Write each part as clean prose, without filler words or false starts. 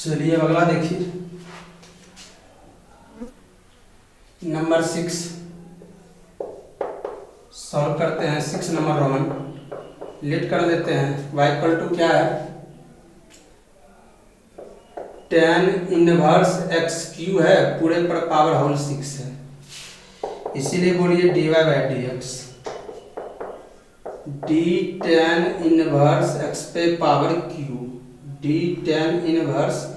चलिए अगला देखिए, नंबर 6 सॉल्व करते हैं। 6 नंबर रोमन लेट कर देते हैं। y इक्वल टू क्या है, tan इनवर्स एक्स क्यू है, पूरे पर पावर होल 6 है, इसीलिए बोलिए dy by d x, d tan inverse x पे power q, d tan inverse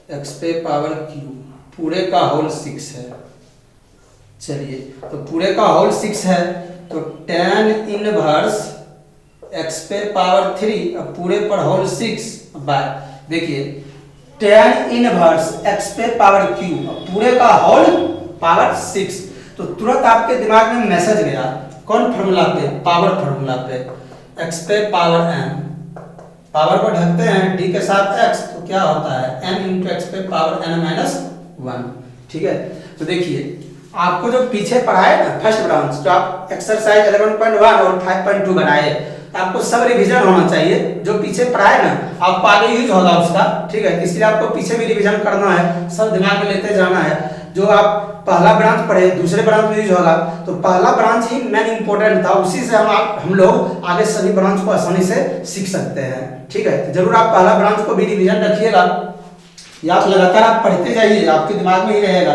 x पे पावर क्यू पूरे का होल 6 है। चलिए तो पूरे का होल 6 है तो tan इनवर्स एक्स पे पावर 3 अब पूरे पर होल 6 बाय, देखिए tan इनवर्स एक्स पे पावर क्यू अब पूरे का होल पावर 6, तो तुरंत आपके दिमाग में मैसेज गया कौन फॉर्मूला पे, पावर फॉर्मूला पे, एक्स पे पावर m, पावर को ढकते हैं d के साथ x तो क्या होता है m इंटू एक्स पे पावर n माइनस 1। ठीक है, तो देखिए आपको जो पीछे पढ़ाए ना फर्स्ट ब्रांच, जो आप एक्सरसाइज 11.1 और 5.2 बनाए, आपको सब रिवीजन होना चाहिए। जो पीछे पढ़ाए ना आपको आगे यूज होगा उसका, ठीक है, इसलिए आपको पीछे भी रिवीजन करना है, सब दिमाग में लेते जाना है। जो आप पहला ब्रांच पढ़े दूसरे ब्रांच में यूज होगा, तो पहला ब्रांच ही मेन इंपॉर्टेंट था, उसी से हम लोग आगे सभी ब्रांच को आसानी से सीख सकते हैं। ठीक है, तो जरूर आप पहला ब्रांच को भी रिवीजन रखिएगा, या आप लगातार आप पढ़ते जाइए, आपके दिमाग में ही रहेगा।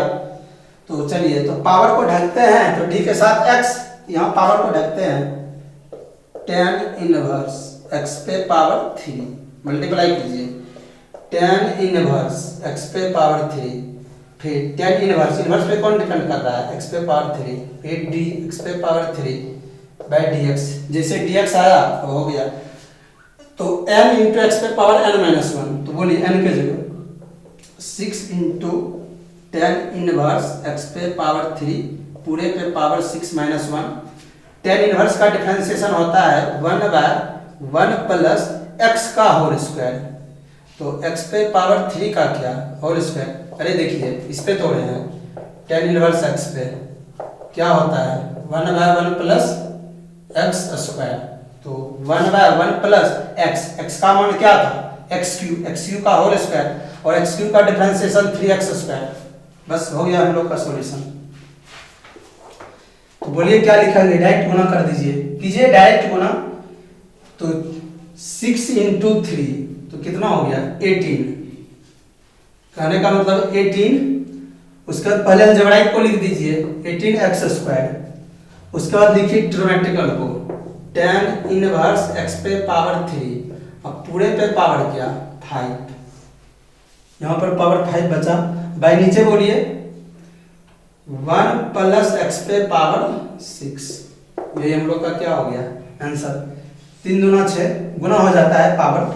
तो चलिए तो पावर को ढकते हैं तो डी के साथ x, यहाँ पावर को ढकते हैं tan इनवर्स x पे पावर 3 मल्टीप्लाई कीजिए, tan इनवर्स x पे पावर 3, फिर tan इनवर्स, इनवर्स पे कौन डिपेंड कर रहा है, x पे पावर 3, फिर d x पे पावर 3 बाय dx, जैसे dx आया तो हो गया, तो n इंटू एक्स पे पावर n माइनस 1, तो बोलिए n के जगह 6 इंटू tan इनवर्स x पे पावर 3 पूरे पे पावर 6 माइनस 1। tan इनवर्स का डिफरेंशिएशन होता है 1 बाय 1 प्लस x का होल स्क्वायर, तो x पे पावर 3 का क्या होल स्क्वायर, अरे देखिए इस पे तोड़े हैं tan इनवर्स x पे क्या होता है 1 बाय 1 प्लस x स्क्वायर, तो 1 बाय 1 प्लस x का मान क्या था x क्यू का होल स्क्वायर, और x क्यू का डिफरेंशिएशन 3x स्क्वायर। बस हो गया हम लोग का सॉल्यूशन। तो बोलिए क्या लिखेंगे, डायरेक्ट गुना कर दीजिए, कीजिए डायरेक्ट गुना, तो 6 इंटू 3 तो कितना हो गया 18, कहने का मतलब 18, उसके बाद पहले अलजेब्राइक को लिख दीजिए 18x स्क्वायर, उसके बाद लिखिए ट्रिग्नोमेट्रिकल को tan इनवर्स x पे पावर 3 अब पूरे पे पावर क्या 5, यहाँ पर पावर 5 बचा, बाय नीचे बोलिए 1 प्लस एक्स पे पावर 6, ये हम लोग का क्या हो गया आंसर, 3 दूना 6 गुना हो जाता है पावर,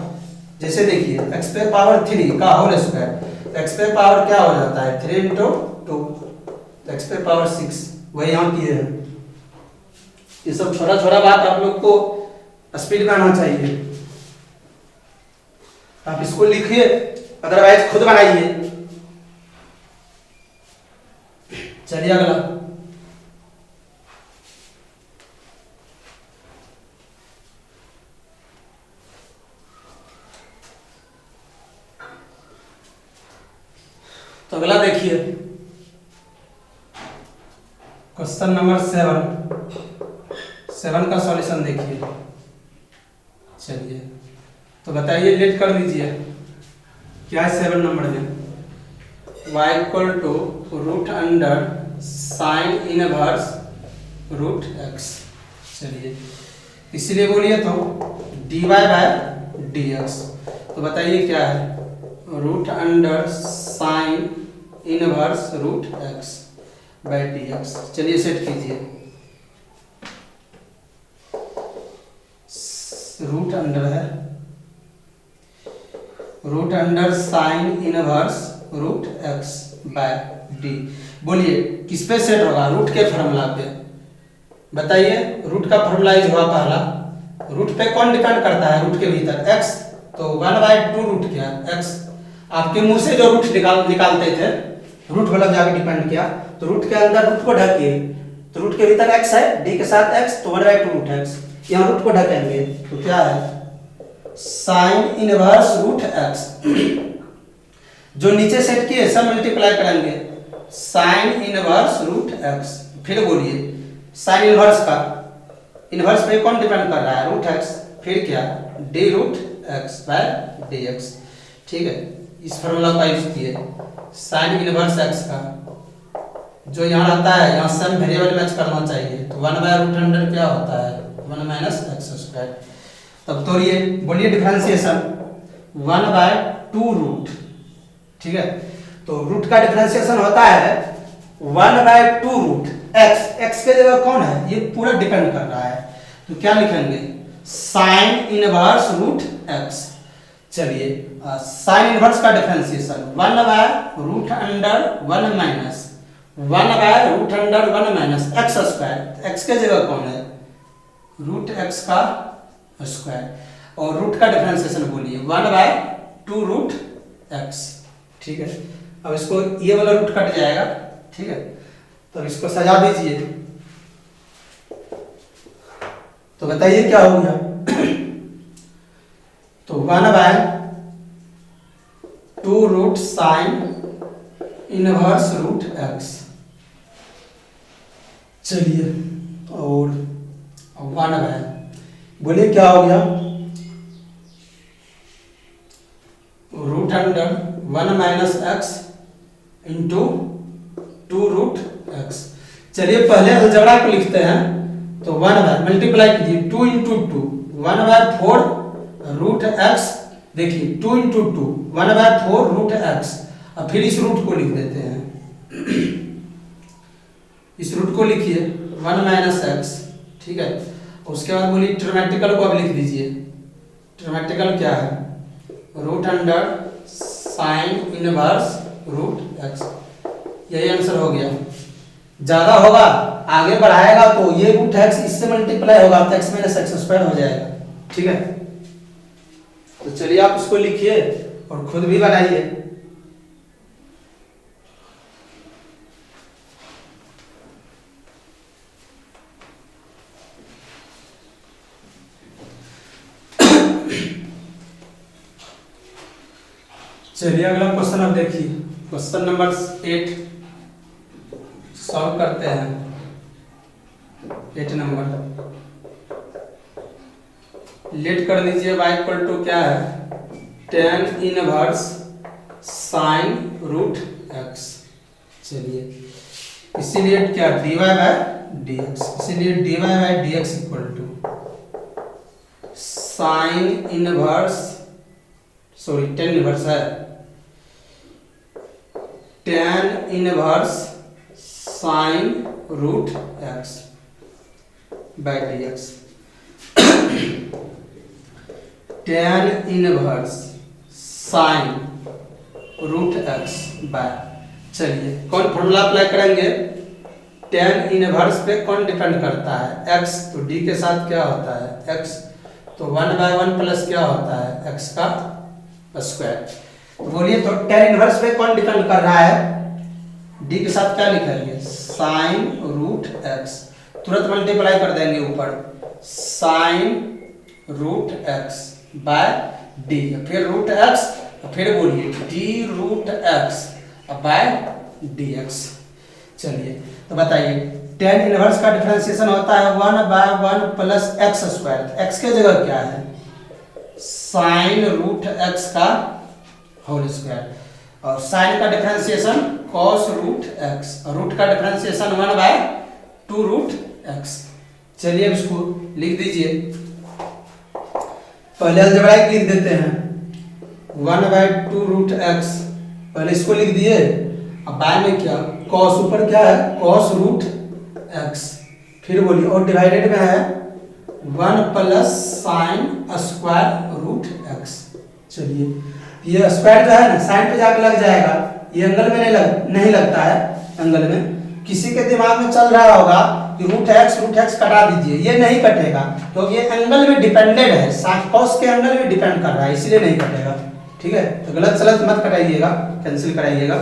जैसे देखिए एक्स पे पावर 3 का होल स्क्वायर, तो एक्स पे पावर क्या हो जाता है 3 इंटू 2, तो एक्स पे पावर 6, वही यहाँ किए हैं। ये सब छोटा छोटा बात आप लोग को स्पीड में आना चाहिए, आप इसको लिखिए अदरवाइज खुद बनाइए। चलिए अगला, तो अगला देखिए क्वेश्चन नंबर 7 का सॉल्यूशन देखिए। चलिए तो बताइए, लेट कर दीजिए क्या है 7 नंबर में, y equal to root under sine inverse root x। चलिए इसलिए बोलिए तो dy बाय dx, तो बताइए क्या है root under sine inverse root x by dx। चलिए सेट कीजिए, रूट अंडर है root under sine inverse root x by d, बोलिए किस पे सेट होगा, रूट के फॉर्मूला पे, बताइए रूट का फॉर्मूला यूज हुआ पहला, रूट पे कौन डिपेंड करता है रूट के भीतर x, तो 1/2 रूट क्या x, आपके मुंह से जो रूट निकालते थे रूट वाला जाके डिपेंड किया, तो रूट के अंदर रूट को ढकिए, तो रूट के भीतर x है, d के साथ x, तो 1/2 रूट x, यहाँ रूट को ढकेंगे तो क्या है साइन इनवर्स रूट x, जो नीचे सेट किए सब मल्टीप्लाई करेंगे, साइन इनवर्स रूट एक्स। फिर बोलिए साइन इनवर्स का इनवर्स पे कौन डिपेंड कर रहा है, रूट एक्स। फिर क्या, d root x by d x. ठीक है, इस फॉर्मूला का यूज किए साइन इनवर्स एक्स का, जो यहाँ आता है यहाँ सम वेरिएबल मैच करना चाहिए, तो 1/√100 क्या होता है, 1 माइनस एक्स स्क्वायर। तब तोड़िए, बोलिए डिफरेंशिएशन 1/2 रूट। ठीक है, तो रूट का डिफरेंशिएशन होता है 1/2 रूट एक्स। एक्स के जगह कौन है, ये पूरा डिपेंड कर रहा है, तो क्या लिखेंगे, साइन इनवर्स रूट एक्स। चलिए साइन इनवर्स का differentiation 1/√1 minus 1/√1 minus x square. X के जगह कौन है, रूट एक्स का स्क्वायर, और रूट का डिफरेंशिएशन बोलिए 1/2 रूट एक्स। ठीक है, अब इसको ये वाला रूट कट जाएगा। ठीक है, तो इसको सजा दीजिए, तो बताइए क्या हो गया। तो 1/2 root sine inverse root x. चलिए और 1/, बोलिए क्या हो गया, √1 minus x into 2 root x. चलिए पहले अलजेब्रा को लिखते हैं, तो 1/, मल्टीप्लाई कीजिए 2 इंटू 2 1/4 रूट एक्स। देखिए 2 इंटू 2 1/4 रूट एक्स। अब फिर इस रूट को लिख देते हैं, इस रूट को लिखिए 1 माइनस एक्स। ठीक है, उसके बाद बोलिए ट्रिमेटिकल को अब लिख दीजिए। ट्रिमेटिकल क्या है, √100 साइन इनवर्स रूट एक्स। यही आंसर हो गया। ज्यादा होगा आगे बढ़ाएगा तो ये रूट एक्स इससे मल्टीप्लाई होगा तो एक्स माइनस एक्स स्क्वायर हो जाएगा। ठीक है, तो चलिए आप इसको लिखिए और खुद भी बनाइए। चलिए अगला क्वेश्चन अब देखिए, क्वेश्चन नंबर 8 सॉल्व करते हैं। 8 नंबर लेट कर दीजिए, y इक्वल टू क्या है, tan inverse sine root x. चलिए इसीलिए क्या dy बाय dx, इसीलिए dy by dx equal to sine inverse, sorry tan inverse है, tan inverse sine root x by dx। tan inverse sine root x by, चलिए कौन formula apply करेंगे, tan inverse पे कौन डिपेंड करता है, x। तो d के साथ क्या होता है x, तो 1/1 प्लस क्या होता है x का स्क्वायर। तो बोलिए तो tan इनवर्स पे कौन डिपेंड कर रहा है, d के साथ क्या लिखेंगे, साइन रूट x। तुरंत मल्टीप्लाई कर देंगे ऊपर, sine root x by d, फिर रूट x, फिर बोलिए d root x by dx। चलिए तो बताइए tan इनवर्स का डिफरेंशिएशन होता है 1/1 प्लस एक्स स्क्वायर। x के जगह क्या है, साइन रूट x का होल स्क्वायर, और साइन का डिफरेंशिएशन cos रूट x, और रूट का डिफरेंशिएशन 1/2 रूट x। चलिए अब इसको लिख दीजिए, पहले अलजेब्राइक लिख देते हैं 1/2 रूट x, पहले इसको लिख दिए। अब बाय में क्या, cos ऊपर क्या है cos रूट x, फिर बोलिए और डिवाइडेड में है 1 plus sine square root x। चलिए ये स्क्वायर जो है ना साइन पे जाकर लग जाएगा, ये एंगल में नहीं लगता है। एंगल में किसी के दिमाग में चल रहा होगा कि रूट एक्स कटा दीजिए, ये नहीं कटेगा क्योंकि ये एंगल में डिपेंडेड है, cos के एंगल में डिपेंड कर रहा है, इसलिए नहीं कटेगा। ठीक है, तो गलत सलत मत कराइएगा, कैंसिल कराइएगा।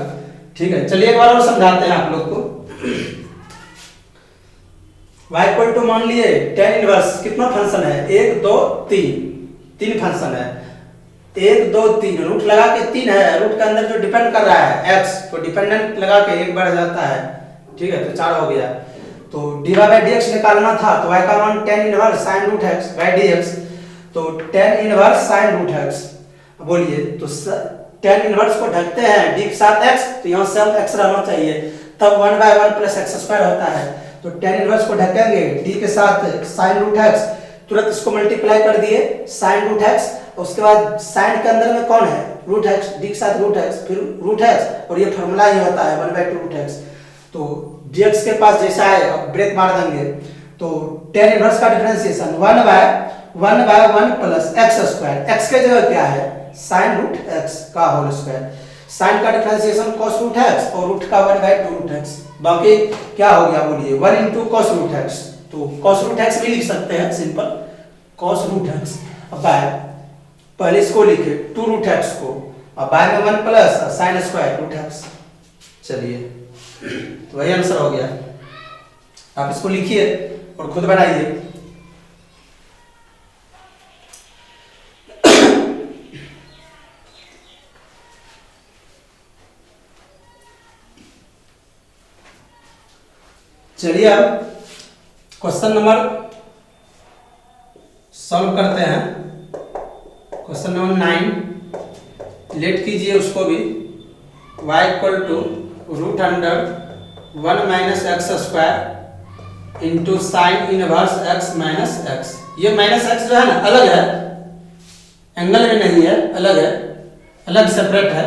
ठीक है, चलिए एक बार और समझाते हैं आप लोग को। y इक्वल टू मान लिए tan इनवर्स कितना फंक्शन है, 1 2 3 फंक्शन है। 1 2 3 रूट लगा के 3 है, रूट के अंदर जो डिपेंड कर रहा है x, तो डिपेंडेंट लगा के 1 बढ़ जाता है, ठीक है, तो 4 हो गया। तो dy बाई dx निकालना था, तो y का मान tan inverse sin root x by dx, तो tan inverse sin root x, बोलिए तो tan इनवर्स को ढकते हैं d के साथ x, तो यहाँ सब x रहना चाहिए, तब 1 बाई 1 प्लस x स्क्वायर होता है। तो tan इनवर्स को ढकेंगे d के साथ sin रूट x, तुरंत इसको मल्टीप्लाई कर दिए sin रूट x, उसके बाद sin के अंदर में कौन है रूट x, d के साथ रूट x, फिर रूट x, और ये फॉर्मूला ही होता है 1/2 रूट x। तो dx के पास जैसा है, अब ब्रेक मार देंगे, तो tan इनवर्स का differentiation 1 by 1 plus x square, x के जगह क्या है sin रूट x का होल स्क्वायर, sin का डिफरेंशिएशन cos रूट x और रूट का 1/2 रूट x, बाकी क्या हो गया बोलिए 1 into cos रूट x, तो cos रूट x भी लिख सकते हैं सिंपल cos रूट x। अब बाय पहले इसको लिखे 2 रूट x को, अब बाय में 1 plus sin square root x। चलिए तो वही आंसर हो गया, आप इसको लिखिए और खुद बनाइए। चलिए अब क्वेश्चन नंबर सॉल्व करते हैं। क्वेश्चन नंबर 9 लेट कीजिए उसको भी, y equal to root under 1 minus x square into sine inverse x minus x. ये माइनस एक्स जो है ना अलग है, एंगल में नहीं है, अलग है, अलग सेपरेट है।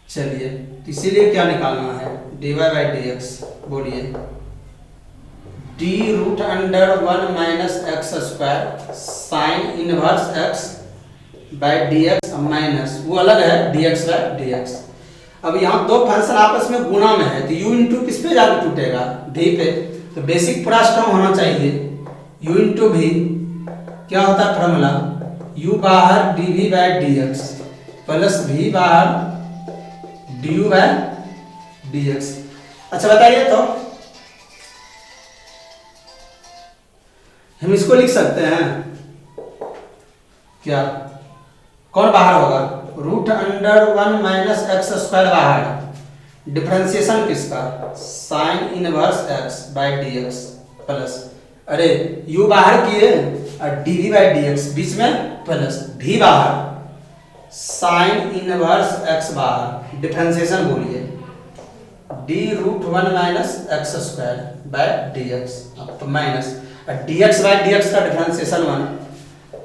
चलिए इसीलिए क्या निकालना है dy बाई dx, बोलिए d root under 1 minus x square sine inverse x by dx minus वो अलग है dx बाई dx। अब यहाँ दो फंक्शन आपस में गुणा में है, तो u इंटू किस पे जाकर टूटेगा v पे, तो बेसिक पूरा स्टर्म होना चाहिए u इंटू v, क्या होता है फॉर्मूला u बाहर dv by dx plus v बाहर du बाई dx। अच्छा बताइए तो हम इसको लिख सकते हैं क्या, कौन बाहर होगा root under 1 minus x square बाहर, डिफरेंशिएशन किसका sine inverse x by dx plus, अरे u बाहर किए और dv बाई dx बीच में प्लस v बाहर साइन इनवर्स x बाहर, डिफरेंशिएशन बोलिए d root 1 minus x square by dx, अब तो माइनस dx बाई dx का डिफरेंशिएशन 1,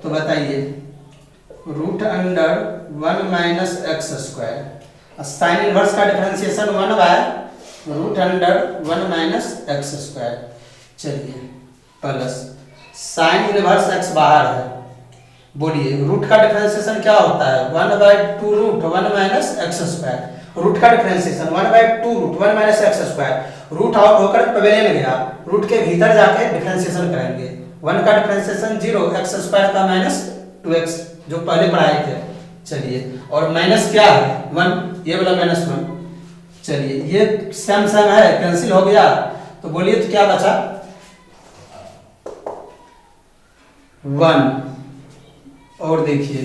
तो बताइए root under 1 minus x square, sine inverse का differentiation 1 by root under 1 minus x square. चलिए प्लस साइन इनवर्स x बाहर है, बोलिए रूट का डिफरेंशिएशन क्या होता है 1/2 root 1 minus x square, root का differentiation 1/2 root 1 minus x square, root out होकर पवेलियन में गया, रूट के भीतर जाके डिफरेंशिएशन करेंगे, 1 का डिफरेंशिएशन 0 एक्स स्क्वायर का माइनस 2x जो पहले पढ़ाए थे। चलिए और माइनस क्या है 1, ये वाला माइनस 1। चलिए ये सेम सेम है, कैंसिल हो गया, तो बोलिए तो क्या बचा 1, और देखिए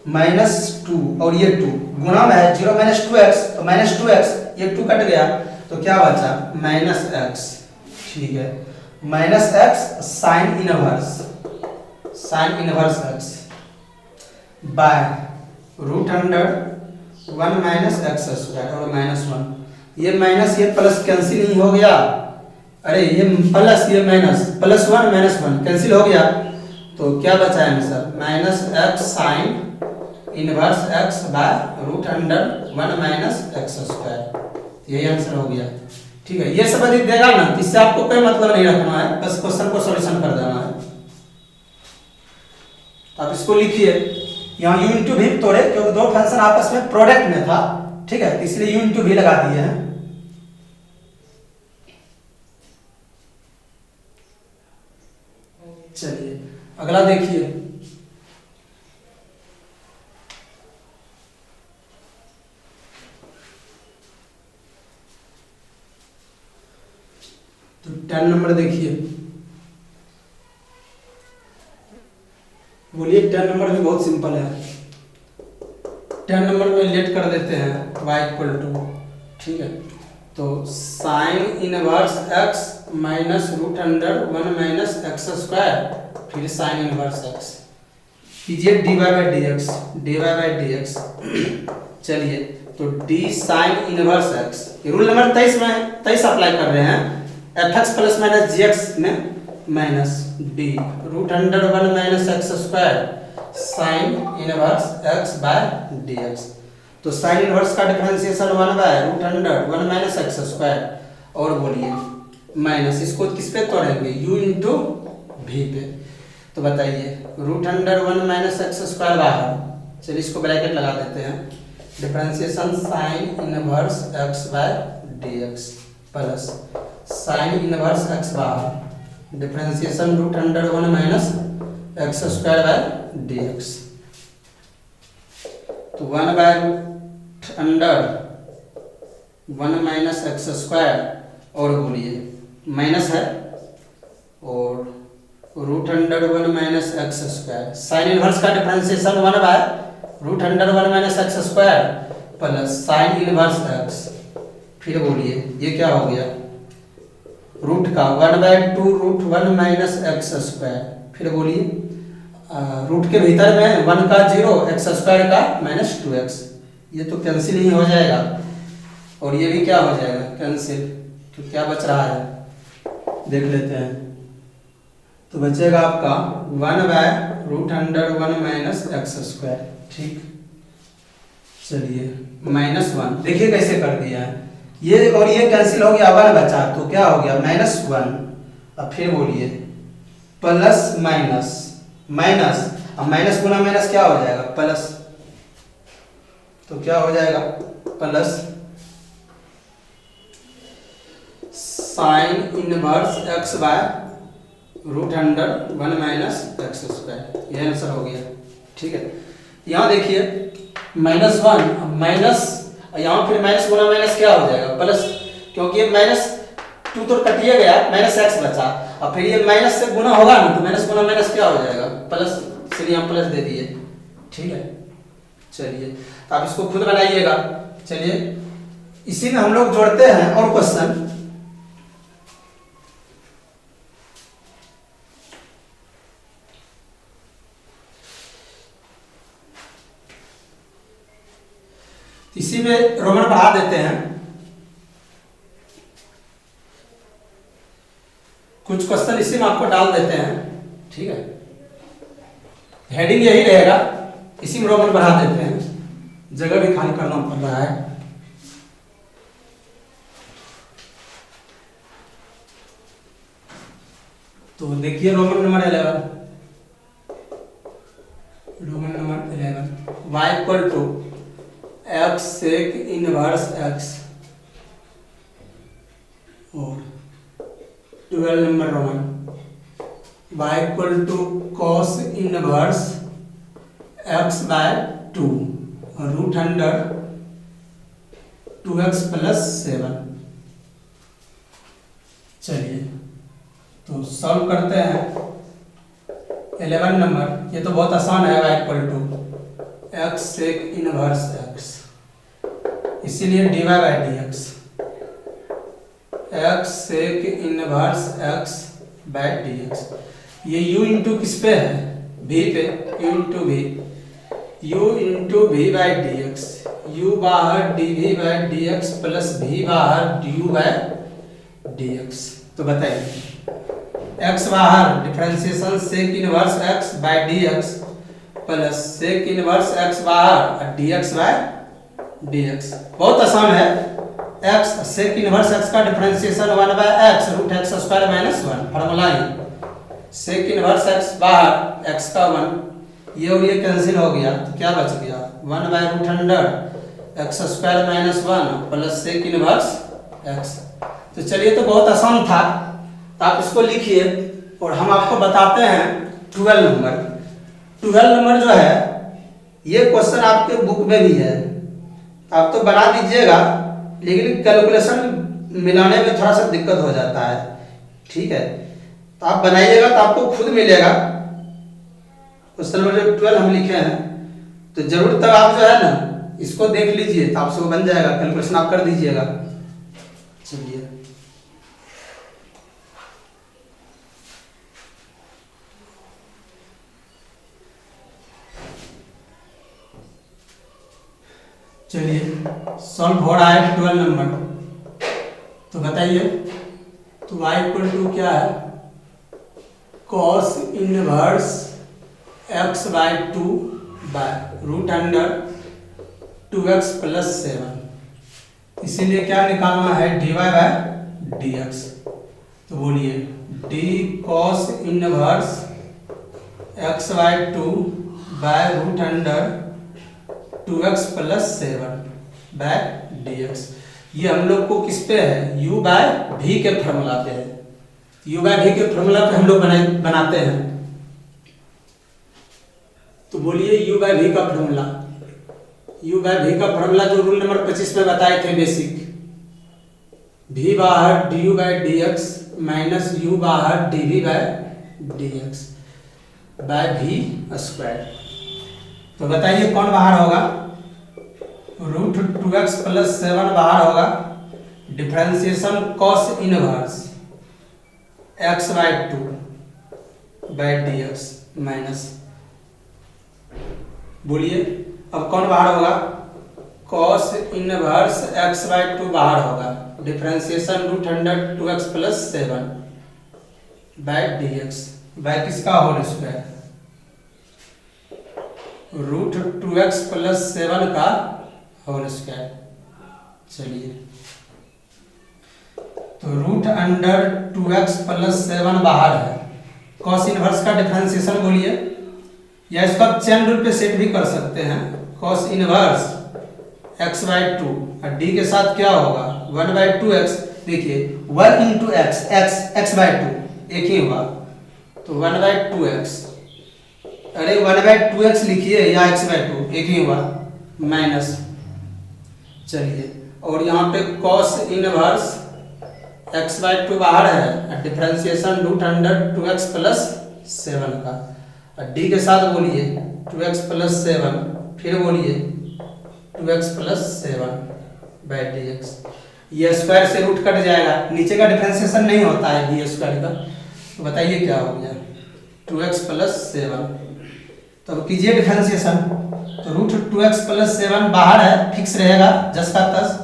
-2 और ये 2 गुणा में है 0 माइनस 2x, तो माइनस 2x ये 2 कट गया, तो क्या बचा -x, ठीक है -x sine inverse x by root under 1 minus x square और -1, ये माइनस ये प्लस कैंसिल नहीं हो गया, अरे ये प्लस ये माइनस प्लस 1 -1 कैंसिल हो गया, तो क्या बचा है sir -x sine inverse x by root under 1 minus x square, यही आंसर हो गया। ठीक है, ये सब यदि देगा ना, इससे आपको कोई मतलब नहीं रखना है, बस क्वेश्चन को सॉल्यूशन कर देना है। आप इसको लिखिए, यहाँ u इंटू भी तोड़े क्योंकि दो फंक्शन आपस में प्रोडक्ट में था, ठीक है, इसलिए u इंटू भी लगा दिए हैं। चलिए अगला देखिए, तो 10 नंबर देखिए, बोलिए 10 नंबर भी बहुत सिंपल है। 10 नंबर में लेट कर देते हैं y इक्वल टू, ठीक है, तो sine inverse x minus root under 1 minus x square, फिर साइन इनवर्स x कीजिए dy बाई डी एक्स। चलिए तो d sine inverse x, rule number 23 apply कर रहे हैं, f x plus minus g x में minus d root under 1 minus x square sine inverse x by d x. तो sine inverse का differentiation 1 by root under 1 minus x square, और बोलिए minus इसको किस पे तोड़ेंगे, u इंटू भी पे। तो बताइए root under 1 minus x square बाहर, चलिए इसको ब्रैकेट लगा देते हैं, differentiation sine inverse x by d x plus sine inverse x बाहर, differentiation root under 1 minus x square by d x. तो 1 by root under 1 minus x square, और बोलिए माइनस है, और root under 1 minus x square, sine inverse का differentiation 1 by root under 1 minus x square plus sine inverse x, फिर बोलिए ये क्या हो गया, रूट का 1 by 2 root 1 minus x square, फिर बोलिए रूट के भीतर में 1 का 0 एक्स स्क्वायर का माइनस 2x, ये तो कैंसिल ही हो जाएगा, और ये भी क्या हो जाएगा कैंसिल। तो क्या बच रहा है देख लेते हैं, तो बचेगा आपका 1 by root under 1 minus x square, ठीक। चलिए -1, देखिए कैसे कर दिया है ये, और ये कैंसिल हो गया, 1 बचा, तो क्या हो गया -1। अब फिर बोलिए प्लस माइनस माइनस, अब माइनस गुना माइनस क्या हो जाएगा प्लस, तो क्या हो जाएगा plus sine inverse x by root under 1 minus x square, यह आंसर हो गया, ठीक है। यहाँ देखिए -1 माइनस, यहाँ फिर माइनस गुना माइनस क्या हो जाएगा प्लस, क्योंकि ये -2 तो कटिए गया, माइनस एक्स बचा, और फिर ये माइनस से गुना होगा ना, तो माइनस गुना माइनस क्या हो जाएगा प्लस, इसलिए यहाँ प्लस दे दिए, ठीक है। चलिए तो आप इसको खुद बनाइएगा। चलिए इसी में हम लोग जोड़ते हैं और क्वेश्चन, इसी में रोमन बढ़ा देते हैं, कुछ क्वेश्चन इसी में आपको डाल देते हैं, ठीक है, हेडिंग यही रहेगा, इसी में रोमन बढ़ा देते हैं, जगह भी खाली करना पड़ रहा है। तो देखिए roman number 11, y equal to x sec inverse x, और 12 number roman y equal to cos inverse x by 2 root under 2x plus 7। चलिए तो सॉल्व करते हैं। 11 नंबर, ये तो बहुत आसान है, y equal to x sec inverse x, इसीलिए dy by d x, x sec inverse x by d x, ये u इंटू किस पे है v पे, u into v, u into v by d x, u बाहर dv by d x plus v बाहर du by d x. तो बताइए x बाहर, differentiation sec inverse x by d x plus sec inverse x बाहर dx bye dx, बहुत आसान है। x sec inverse x का differentiation 1 by x root x square minus 1, formula ही sec inverse x बाहर x का 1, ये और ये कैंसिल हो गया, तो क्या बच गया 1 by root under x square minus 1 plus sec inverse x। तो चलिए तो बहुत आसान था, आप इसको लिखिए और हम आपको बताते हैं 12 नंबर। 12 नंबर जो है ये क्वेश्चन आपके बुक में भी है, आप तो बना दीजिएगा, लेकिन कैलकुलेशन मिलाने में थोड़ा सा दिक्कत हो जाता है, ठीक है। तो आप बनाइएगा तो आपको खुद मिलेगा क्वेश्चन नंबर जो 12 हम लिखे हैं, तो जरूर तब आप जो है ना इसको देख लीजिए तो आपसे वो बन जाएगा, कैलकुलेशन आप कर दीजिएगा। चलिए सॉल्व हो रहा है 12 नंबर। तो बताइए, तो y इक्वल टू क्या है, cos inverse x by 2 by root under 2x plus 7, इसीलिए क्या निकालना है, dy बाय dx। तो बोलिए d cos inverse x by 2 by root under 2x plus 7 bye dx। ये हम लोग को किस पे है, u बाय v के फॉर्मूला पे है। u बाय v के फॉर्मूला पे हम लोग बनाते हैं। तो बोलिए u बाय v का फॉर्मूला, u बाय v का फॉर्मूला जो रूल नंबर 25 में बताए थे बेसिक, v बाहर du by dx minus u बाहर dv by dx by v square. तो बताइए कौन बाहर होगा, रूट 2x प्लस 7 बाहर होगा, differentiation cos inverse x by 2 by dx minus, बोलिए अब कौन बाहर होगा, कॉस इनवर्स x बाई 2 बाहर होगा, differentiation root under 2x plus 7 by dx by किसका whole square, root 2x plus 7 का होल स्क्वायर। चलिए तो रूट अंडर 2x प्लस 7 बाहर है, कॉस इनवर्स का डिफरेंशिएशन बोलिए, या इसको आप चेन रूल पे सेट भी कर सकते हैं, कॉस इनवर्स x बाई 2 और d के साथ क्या होगा 1 बाई 2x। देखिए 1 इंटू एक्स, x बाई 2 एक ही हुआ, तो 1 बाई 2x, अरे 1 बाई 2x लिखिए या x बाई 2 एक ही हुआ, माइनस। चलिए और यहाँ पे cos इनवर्स x बाई 2 बाहर है, differentiation root under 2x plus 7 का, और d के साथ बोलिए 2x प्लस 7, फिर बोलिए 2x प्लस 7 बाई dx। ये स्क्वायर से रूट कट जाएगा, नीचे का डिफरेंशिएशन नहीं होता है b स्क्वायर का। तो बताइए क्या हो गया, 2x प्लस 7। तो अब कीजिए डिफरेंशिएशन, तो रूट 2x प्लस 7 बाहर है, फिक्स रहेगा जस का तस,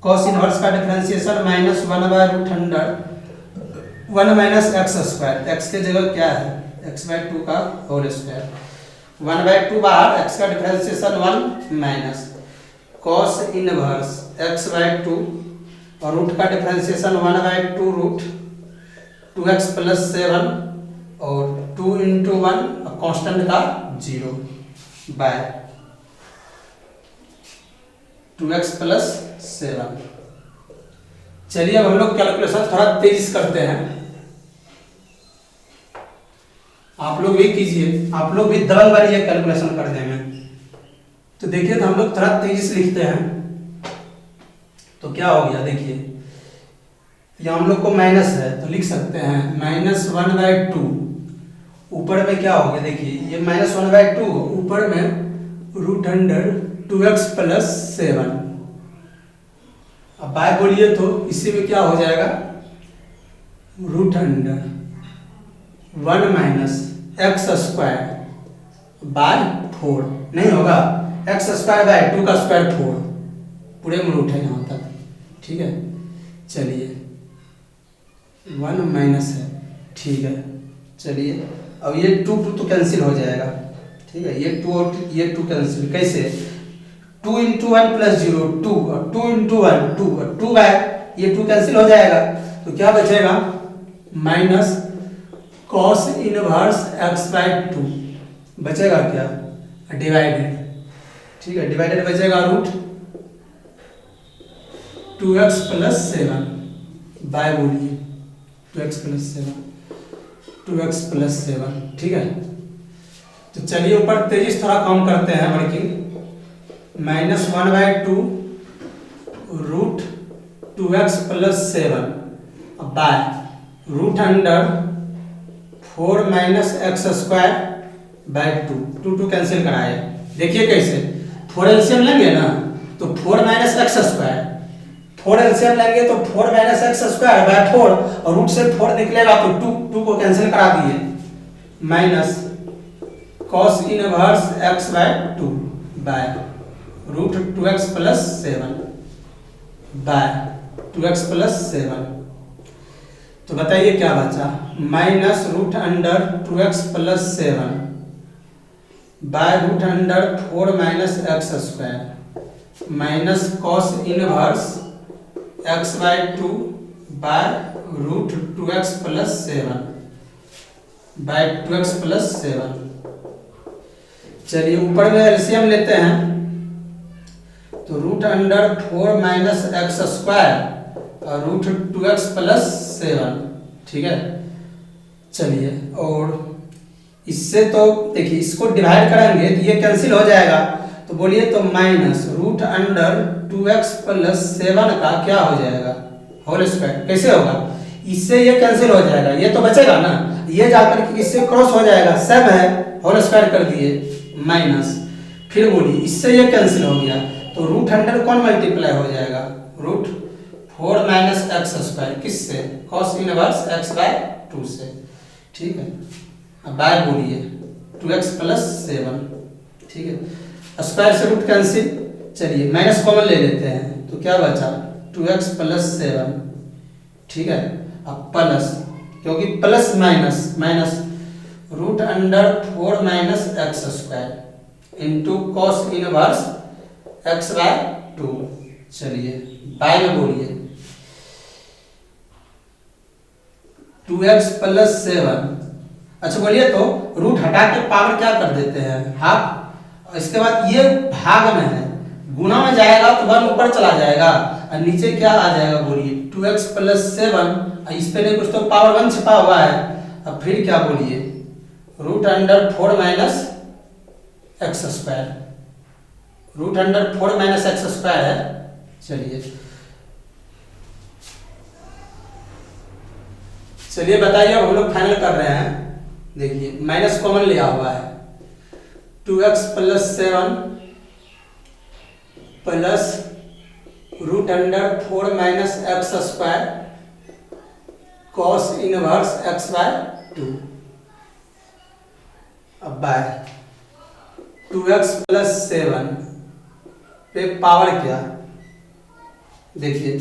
कॉस इनवर्स का differentiation minus 1 by root under 1 minus x square, x के जगह क्या है x बाई 2 का होल स्क्वायर, 1 बाई 2 बाहर, x का differentiation 1 minus cos inverse x by 2 और रूट का differentiation 1 by 2 root 2x plus 7 और 2 इंटू 1 कॉन्स्टेंट का 0 बाय 2x प्लस 7। चलिए अब हम लोग कैलकुलेशन थोड़ा तेज करते हैं, आप लोग भी कीजिए, आप लोग भी दबंग बनिए कैलकुलेशन करने में। तो देखिए तो हम लोग थोड़ा तेजी से लिखते हैं, तो क्या हो गया, देखिए यहाँ हम लोग को माइनस है तो लिख सकते हैं माइनस 1 बाई 2, ऊपर में क्या हो गया, देखिए ये माइनस 1 बाई 2, ऊपर में रूट अंडर 2x प्लस 7। अब बाय बोलिए तो इसी में क्या हो जाएगा, root under 1 minus x square by 4, नहीं होगा एक्स स्क्वायर बाय 2 का स्क्वायर 4, पूरे में रूट है यहाँ तक, ठीक है। चलिए 1 माइनस है, ठीक है। चलिए अब ये 2 तो कैंसिल हो जाएगा, ठीक है, ये 2 और ये 2 कैंसिल, कैसे, 2 इंटू 1 प्लस 0 2 और 2 इंटू 1 2 और 2 बाय ये 2 कैंसिल हो जाएगा, तो क्या बचेगा minus cos inverse x by 2 बचेगा क्या, डिवाइडेड, ठीक है, डिवाइडेड बचेगा रूट 2x प्लस 7 बाय बोलिए 2x प्लस 7, 2x प्लस 7, ठीक है। तो चलिए ऊपर तेजी थोड़ा कम करते हैं working, minus 1 by 2 root 2x plus 7 by root under 4 minus x square by 2, 2 cancel कराए, देखिए कैसे 4 एलसीएम लेंगे ना तो 4 माइनस एक्स स्क्वायर, 4 एलसीएम लेंगे तो 4 माइनस एक्स स्क्वायर बाय 4 और रूट से 4 निकलेगा तो 2 को कैंसिल करा दिए, minus cos inverse x by 2 by root 2x plus 7 by 2x plus 7। तो बताइए क्या बचा, minus root under 2x plus 7 by root under 4 minus x square minus cos inverse x by 2 by root 2x plus 7 by 2x plus 7। चलिए ऊपर में LCM लेते हैं तो root under 4 minus x square और रूट 2x प्लस 7, ठीक है। चलिए और इससे तो देखिए इसको डिवाइड करेंगे तो ये कैंसिल हो जाएगा, तो बोलिए तो minus root under 2x plus 7 का क्या हो जाएगा होल स्क्वायर, कैसे होगा, इससे ये कैंसिल हो जाएगा, ये तो बचेगा ना, ये जाकर के इससे क्रॉस हो जाएगा, सेम है होल स्क्वायर कर दिए माइनस, फिर बोलिए इससे ये कैंसिल हो गया तो रूट अंडर कौन मल्टीप्लाई हो जाएगा, रूट 4 माइनस एक्स स्क्वायर किससे, कॉस इनवर्स x बाय 2 से, ठीक है। अब बाय बोलिए 2x प्लस 7, ठीक है, स्क्वायर से रूट कैंसिल, चलिए माइनस कॉमन ले लेते हैं तो क्या बचा 2x प्लस 7, ठीक है। अब प्लस, क्योंकि plus minus minus root under 4 minus x square into cos inverse x by 2, चलिए बाय में बोलिए 2x प्लस 7, अच्छा बोलिए तो रूट हटा के पावर क्या कर देते हैं हाफ, इसके बाद ये भाग में है, गुणा में जाएगा तो 1 ऊपर चला जाएगा और नीचे क्या आ जाएगा बोलिए 2x प्लस 7, इस पे नहीं कुछ तो पावर 1 छिपा हुआ है, अब फिर क्या बोलिए root under 4 minus x square, root under 4 minus x square है। चलिए बताइए अब हम लोग फाइनल कर रहे हैं, देखिए माइनस कॉमन लिया हुआ है 2x plus 7 plus root under 4 minus x square cos inverse x by 2, अब बाय 2x प्लस 7 पे पावर क्या, देखिए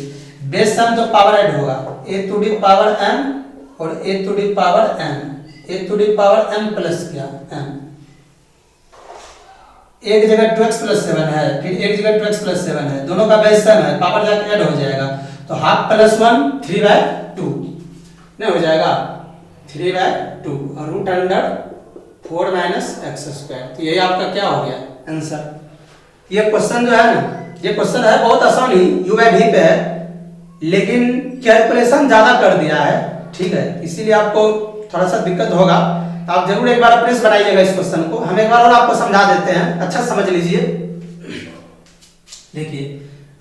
बेस सम तो पावर ऐड होगा a to the power m और a to the power n, a to the power m plus क्या m, एक जगह 2x प्लस 7 है फिर एक जगह 2x प्लस 7 है, दोनों का बेस सेम है, पावर जाके ऐड हो जाएगा तो हाफ प्लस 1 3 बाय 2 नहीं हो जाएगा 3 बाय 2 और root under 4 minus x square, तो यही आपका क्या हो गया आंसर। ये क्वेश्चन जो है ना, ये क्वेश्चन है बहुत आसान ही, u बाय v पे है लेकिन कैलकुलेशन ज्यादा कर दिया है, ठीक है, इसीलिए आपको थोड़ा सा दिक्कत होगा, तो आप जरूर एक बार प्रेस बनाइएगा इस क्वेश्चन को, हम एक बार और आपको समझा देते हैं, अच्छा समझ लीजिए। देखिए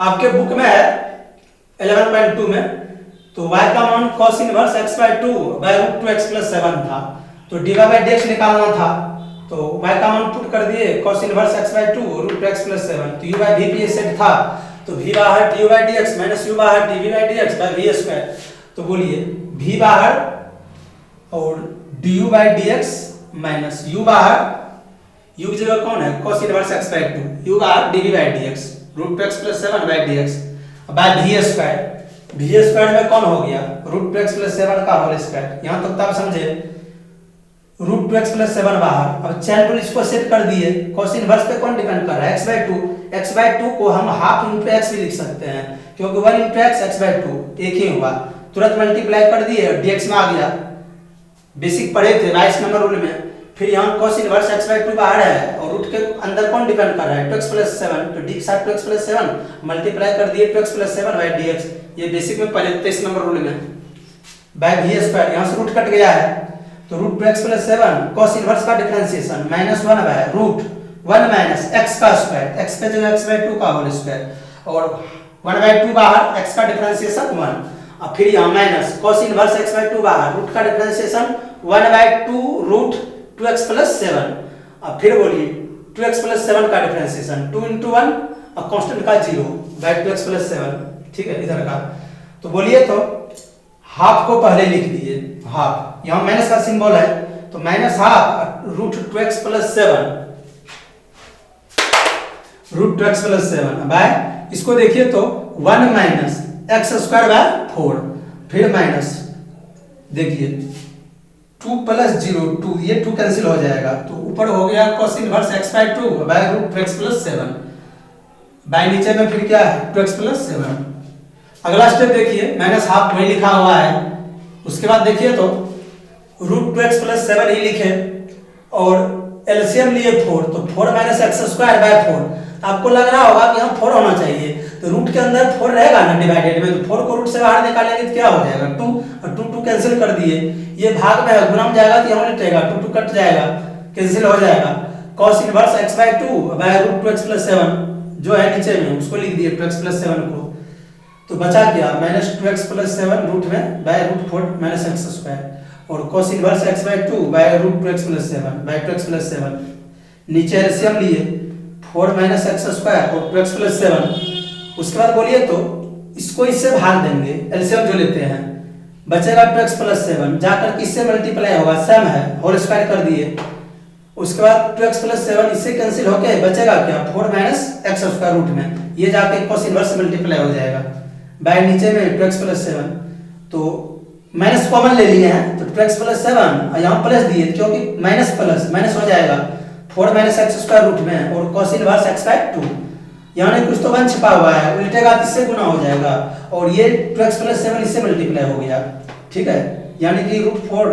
आपके बुक में है 11.2 में, तो y का मान cos inverse x by 2 by root 2x plus 7 था, तो dy बाय dx निकालना था, तो y का मान पुट कर दिए cos inverse x by 2 root 2x plus 7, तो u बाय v पे सेट था, तो v बाहर du by dx minus u बाहर dv by dx by v square, तो बोलिए v बाहर और du by dx minus u बाहर, u की जगह कौन है cos inverse x by 2, u बाहर dv by dx root 2x plus 7 bye dx by v square, v square में कौन हो गया रूट 2x प्लस 7 का होल स्क्वायर, यहां तक तो आप समझे, रूट 2x प्लस 7 बाहर, अब चैन टूल इसको सेट कर दिए, cos इनवर्स पे कौन डिपेंड कर रहा है x बाय 2 को हम हाफ इनटू x भी लिख सकते हैं क्योंकि 1 इनटू x बाय 2 एक ही हुआ, तुरंत मल्टीप्लाई कर दिए और dx में आ गया, बेसिक पढ़े थे 22 नंबर रूल में। फिर यहाँ cos इनवर्स x बाय 2 बाहर है और रूट के अंदर कौन डिपेंड कर रहा है 2x प्लस 7, तो d के साथ 2x प्लस 7 मल्टीप्लाई कर दिए 2x प्लस 7 बाय dx, ये बेसिक में पढ़े 23 नंबर रूल में, बाय v स्क्वायर, यहाँ से रूट कट गया है तो root 2x plus 7 cos inverse का differentiation minus 1 by root 1 minus x का स्क्वायर, x पे जगह x बाय 2 का होल स्क्वायर और 1 बाय 2 बाहर, x का डिफरेंशिएशन 1, और फिर यहाँ minus cos inverse x by 2 बाहर, रूट का differentiation 1 by 2 root 2x plus 7, और फिर बोलिए 2x प्लस 7 का डिफरेंशिएशन 2 into 1 और कांस्टेंट का 0 बाय 2x प्लस 7, ठीक है इधर का। तो बोलिए तो हाफ को पहले लिख दिए, हाफ यहाँ माइनस का सिंबल है तो minus half root 2x plus 7 root 2x plus 7 by इसको देखिए तो 1 माइनस एक्स स्क्वायर बाय 4 फिर माइनस देखिए 2 प्लस 0 2 ये 2 कैंसिल हो जाएगा तो ऊपर हो गया cos inverse x by 2 by root 2x plus 7 by नीचे में फिर क्या है 2x प्लस 7। अगला स्टेप देखिए माइनस हाफ वही लिखा हुआ है, उसके बाद देखिए तो रूट 2x प्लस 7 ही लिखे और एलसीएम लिए 4 तो 4 माइनस एक्स स्क्वायर बाय 4। आपको लग रहा होगा कि यहाँ 4 होना चाहिए तो रूट के अंदर 4 रहेगा ना डिवाइडेड में, तो 4 को रूट से बाहर निकालेंगे तो क्या हो जाएगा 2 और 2 2 कैंसिल कर दिए, ये भाग में है गुणा में जाएगा तो यहाँ निकलेगा 2 2 कट जाएगा कैंसिल हो जाएगा। cos inverse x by 2 by root 2x plus 7 जो है नीचे में उसको लिख दिए 2x प्लस 7 को, तो बचा क्या माइनस 2x प्लस 7 रूट में by root 4 minus x square और cos inverse x by 2 by root 2x plus 7 by 2x plus 7 नीचे एलसीएम लिए 4 माइनस एक्स स्क्वायर और 2x प्लस 7। उसके बाद बोलिए तो इसको इससे भाग देंगे, एलसीएम जो लेते हैं बचेगा 2x प्लस 7 जाकर किससे मल्टीप्लाई होगा सम है होल स्क्वायर कर दिए। उसके बाद 2x प्लस 7 इससे कैंसिल होके बचेगा क्या 4 माइनस एक्स स्क्वायर रूट में, ये जाके cos इनवर्स मल्टीप्लाई हो जाएगा बाय नीचे में 2x प्लस 7 तो माइनस कॉमन ले लिए हैं तो 2x प्लस 7 और यहाँ प्लस दिए क्योंकि माइनस प्लस माइनस हो जाएगा 4 माइनस एक्स स्क्वायर रूट में और cos इनवर्स x बाय 2 यहाँ नहीं कुछ तो 1 छिपा हुआ है उल्टेगा तो इससे गुना हो जाएगा और ये 2x प्लस 7 इससे मल्टीप्लाई हो गया, ठीक है यानी कि रूट 4।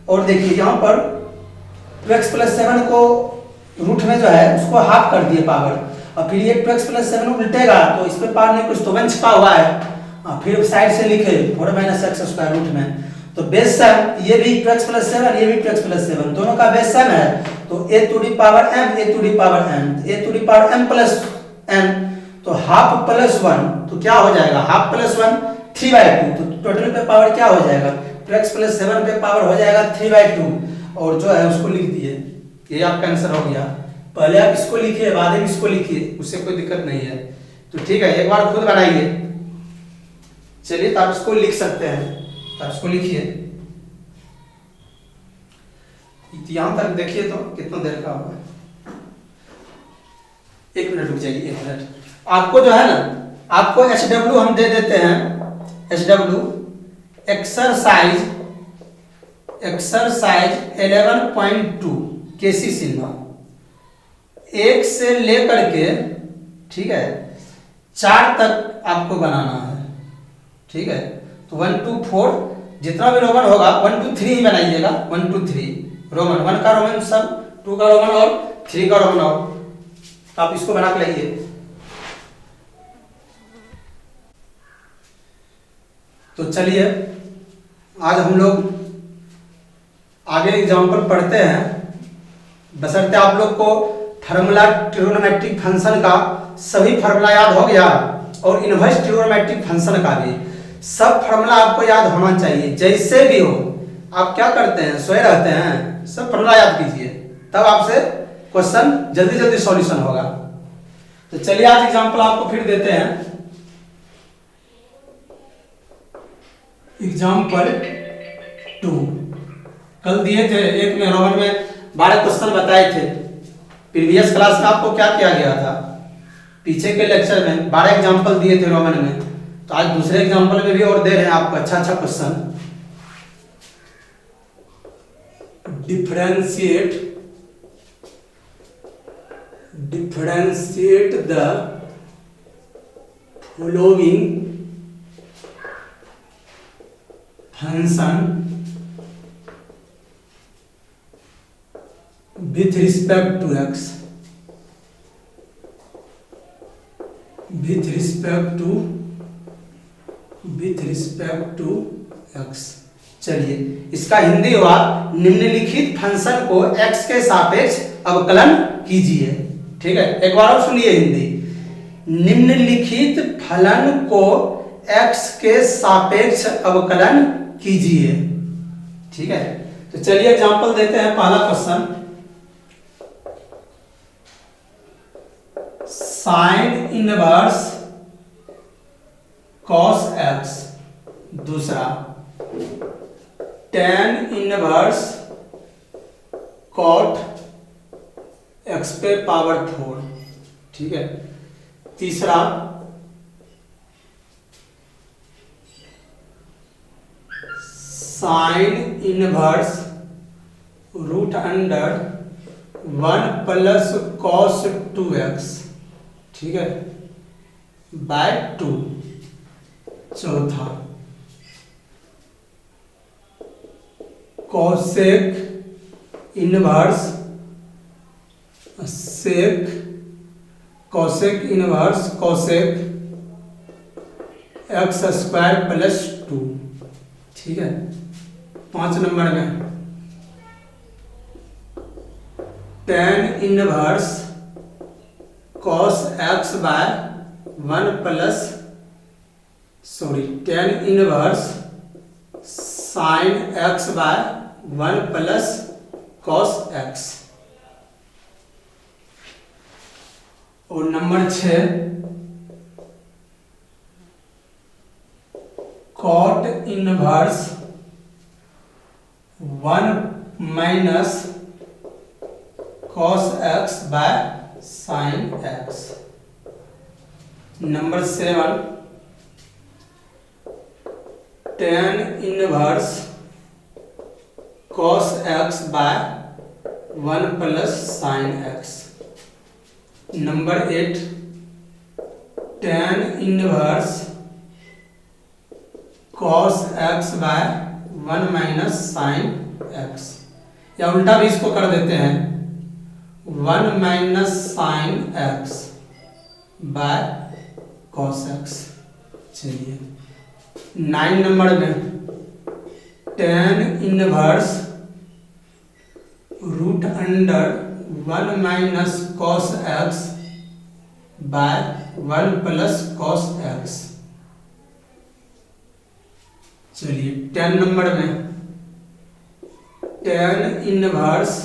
और देखिए यहाँ पर 2x प्लस 7 को रूट में जो है उसको हाफ कर दिए पावर और फिर ये 2x प्लस 7 उल्टेगा तो इस पे पावर नहीं कुछ तो 1 छिपा हुआ है और फिर साइड से लिखे 4 माइनस एक्स स्क्वायर रूट में तो बेस सम ये भी 2x प्लस 7 ये भी 2x प्लस 7 दोनों का बेस सम है तो a to the power m a to the power m a to the power m plus m तो हाफ प्लस 1 तो क्या हो जाएगा हाफ प्लस 1 3 बाय 2 तो टोटल पे पावर क्या हो जाएगा 2x प्लस 7 पे पावर हो जाएगा 3 बाय 2 और जो है उसको लिख दिए, ये आपका आंसर हो गया। पहले आप इसको लिखिए बाद में इसको लिखिए उससे कोई दिक्कत नहीं है, तो ठीक है एक बार खुद बनाइए। चलिए तो आप इसको लिख सकते हैं, तो आप इसको लिखिए यहां तक देखिए तो कितना देर का होगा, 1 मिनट रुक जाइए 1 मिनट। आपको जो है ना आपको HW हम दे देते हैं, HW एक्सरसाइज 11.2 केसी सिन्हा 1 से लेकर के ठीक है 4 तक आपको बनाना है, ठीक है तो 1 2 4 जितना भी रोमन होगा 1 2 3 ही बनाइएगा 1 2 3 रोमन 1 का रोमन सब 2 का रोमन और 3 का रोमन और आप इसको बना के लाइए। तो चलिए आज हम लोग आगे एग्जाम्पल पढ़ते हैं, बशर्ते आप लोग को फार्मूला ट्रिग्नोमेट्रिक फंक्शन का सभी फार्मूला याद हो गया और इनवर्स ट्रिग्नोमेट्रिक फंक्शन का भी सब फार्मूला आपको याद होना चाहिए। जैसे भी हो आप क्या करते हैं सोए रहते हैं, सब फार्मूला याद कीजिए तब आपसे क्वेश्चन जल्दी जल्दी सॉल्यूशन होगा। तो चलिए आज एग्जाम्पल आपको फिर देते हैं। एग्जाम्पल 2 कल दिए थे, एक में रोमन में 12 क्वेश्चन बताए थे। प्रीवियस क्लास में आपको क्या किया गया था, पीछे के लेक्चर में 12 एग्जाम्पल दिए थे रोमन में, तो आज दूसरे एग्जाम्पल में भी और दे रहे हैं आपको अच्छा अच्छा question. differentiate the following function with respect to x चलिए इसका हिंदी हुआ निम्नलिखित फंक्शन को x के सापेक्ष अवकलन कीजिए। ठीक है एक बार और सुनिए हिंदी, निम्नलिखित फलन को x के सापेक्ष अवकलन कीजिए। ठीक है तो चलिए एग्जांपल देते हैं। पहला question sine inverse cos x, दूसरा टेन इनवर्स कॉट एक्स पे पावर 4, ठीक है। तीसरा sine inverse root under 1 plus cos 2x, ठीक है, बाय 2। चौथा cosec inverse sec cosec inverse cosec x square plus 2, ठीक है। 5 नंबर में tan inverse cos x by 1 plus tan inverse sine x by 1 plus cos x. और number 6 cot inverse 1 minus cos x by sine x. Number 7 tan inverse cos x by 1 plus sine x. Number 8 tan inverse cos x by 1 minus sine x, या उल्टा भी इसको कर देते हैं 1 minus sine x by cos x. चलिए 9 number में tan inverse root under 1 minus cos x by 1 plus cos x. चलिए 10 नंबर में tan inverse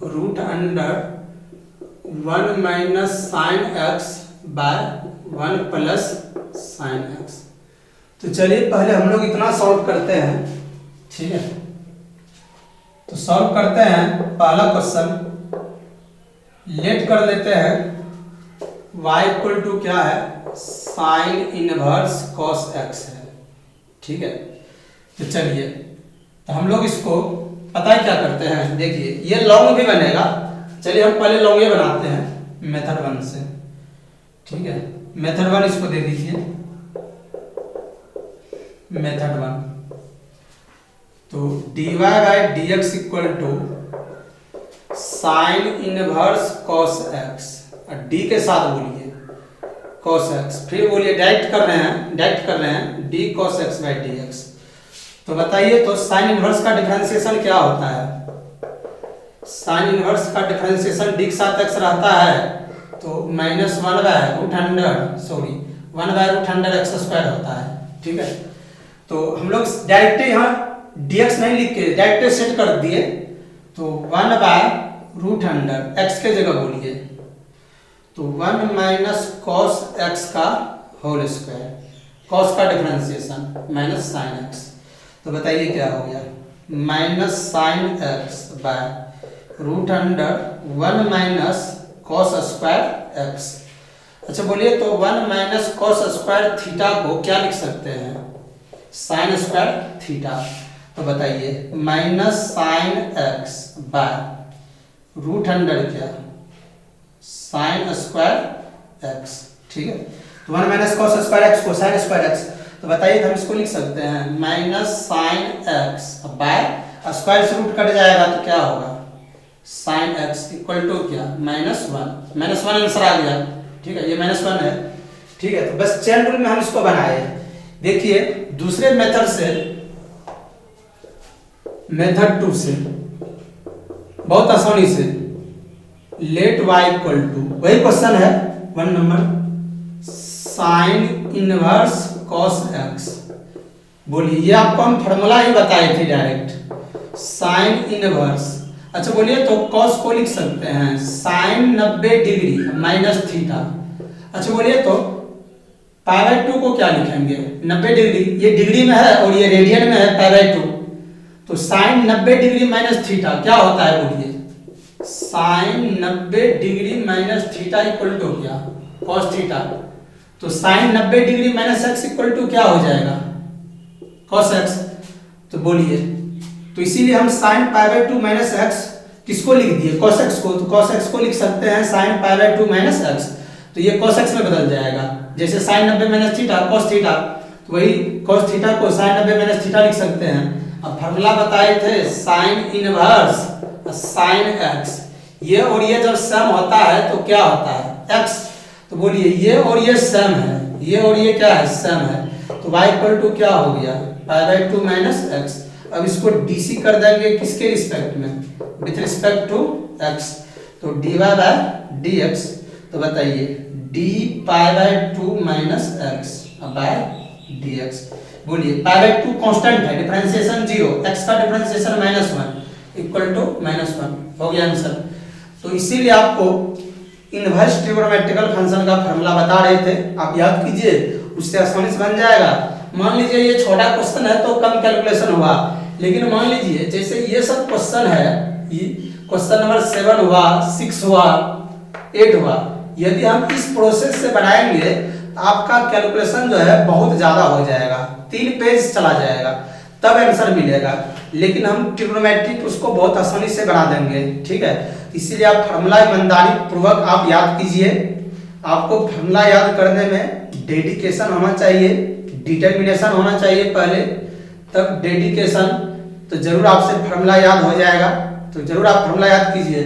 root under 1 minus sine x by 1 plus sine x. तो चलिए पहले हम लोग इतना सॉल्व करते हैं, ठीक है। तो सॉल्व करते हैं पहला क्वेश्चन, लेट कर लेते हैं y इक्वल टू क्या है, साइन इनवर्स कॉस एक्स है, ठीक है। तो चलिए तो हम लोग इसको पता है क्या करते हैं, देखिए ये लॉन्ग भी बनेगा। चलिए हम पहले लॉन्ग ये बनाते हैं मेथड 1 से, ठीक है। मेथड 1 इसको दे दीजिए, मेथड 1। तो dy by d x equal to sine inverse cos x, और d के साथ बोलिए कॉस एक्स, फिर बोलिए डायरेक्ट कर रहे हैं d cos x by d x. तो बताइए तो साइन इनवर्स का डिफरेंशिएशन क्या होता है। साइन इनवर्स का डिफरेंशिएशन d के साथ x रहता है तो -1 by root under x square होता है, ठीक है। तो हम लोग डायरेक्ट यहाँ dx नहीं लिख के डायरेक्ट सेट कर दिए, तो 1 बाय रूट अंडर एक्स के जगह बोलिए तो 1 माइनस कॉस एक्स का होल स्क्वायर, कॉस का डिफरेंशिएशन माइनस साइन एक्स। तो बताइए क्या हो गया, minus sine x by root under 1 minus cos square x. अच्छा बोलिए तो 1 माइनस कॉस स्क्वायर थीटा को क्या लिख सकते हैं, साइन स्क्वायर थीटा। तो बताइए minus sine x by root under क्या, साइन स्क्वायर एक्स, ठीक है। तो 1 माइनस कॉस स्क्वायर एक्स को साइन स्क्वायर एक्स, तो बताइए हम इसको लिख सकते हैं minus sine x by square से रूट कट जाएगा तो क्या होगा, साइन एक्स इक्वल टू क्या, -1 आंसर आ गया, ठीक है। ये -1 है, ठीक है। तो बस चेन रूल में हम इसको बनाए। देखिए दूसरे मेथड से, मेथड 2 से बहुत आसानी से लेट y इक्वल टू, वही क्वेश्चन है 1 number, sign inverse cos x. बोलिए ये आपको हम फॉर्मूला ही बताए थे डायरेक्ट, साइन इनवर्स, अच्छा बोलिए तो कॉस को लिख सकते हैं साइन 90 डिग्री माइनस थीटा। अच्छा बोलिए तो पाई बाय 2 को क्या लिखेंगे 90 डिग्री, ये डिग्री में है और ये रेडियन में है पाई बाय 2, तो साइन 90 डिग्री माइनस थीटा क्या होता है बोलिए, sine 90 degree minus theta equal to क्या कॉस थीटा, तो sine 90 degree minus x equal to क्या हो जाएगा कॉस एक्स। तो बोलिए तो इसीलिए हम sign pi by 2 minus x किसको लिख दिए कॉस एक्स को, तो कॉस एक्स को लिख सकते हैं sine pi by 2 minus x, तो ये कॉस एक्स में बदल जाएगा, जैसे sine 90 minus theta cos theta, तो वही कॉस थीटा को साइन 90 माइनस थीटा लिख सकते हैं। अब फार्मूला बताए थे साइन इनवर्स साइन एक्स, ये और ये जब सम होता है तो क्या होता है एक्स, तो बोलिए ये और ये सम है, ये और ये क्या है सम है, तो y इक्वल टू क्या हो गया पाई बाय 2 माइनस एक्स। अब इसको डीसी कर देंगे किसके रिस्पेक्ट में विथ रिस्पेक्ट टू x, तो dy बाय dx, तो बताइए d pi by 2 minus x by dx। बोलिए पाई बाय 2 कांस्टेंट है, डिफरेंशिएशन 0, x का डिफरेंशिएशन -1 इक्वल टू -1 हो गया आंसर। तो इसीलिए आपको इनवर्स ट्रिग्नोमेट्रिकल फंक्शन का फार्मूला बता रहे थे, आप याद कीजिए, उससे आसानी से बन जाएगा। मान लीजिए ये छोटा क्वेश्चन है तो कम कैलकुलेशन हुआ, लेकिन मान लीजिए जैसे ये सब क्वेश्चन है, ये क्वेश्चन नंबर 7 हुआ, 6 हुआ, 8 हुआ, यदि हम इस प्रोसेस से बनाएंगे तो आपका कैलकुलेशन जो है बहुत ज्यादा हो जाएगा, 3 पेज चला जाएगा तब आंसर मिलेगा, लेकिन हम ट्रिग्नोमेट्रिक उसको बहुत आसानी से बना देंगे, ठीक है। इसीलिए आप फार्मूला ईमानदारी पूर्वक आप याद कीजिए, आपको फार्मूला याद करने में डेडिकेशन होना चाहिए, डिटर्मिनेशन होना चाहिए पहले, तब डेडिकेशन, तो जरूर आपसे फार्मूला याद हो जाएगा, तो जरूर आप फार्मूला याद कीजिए।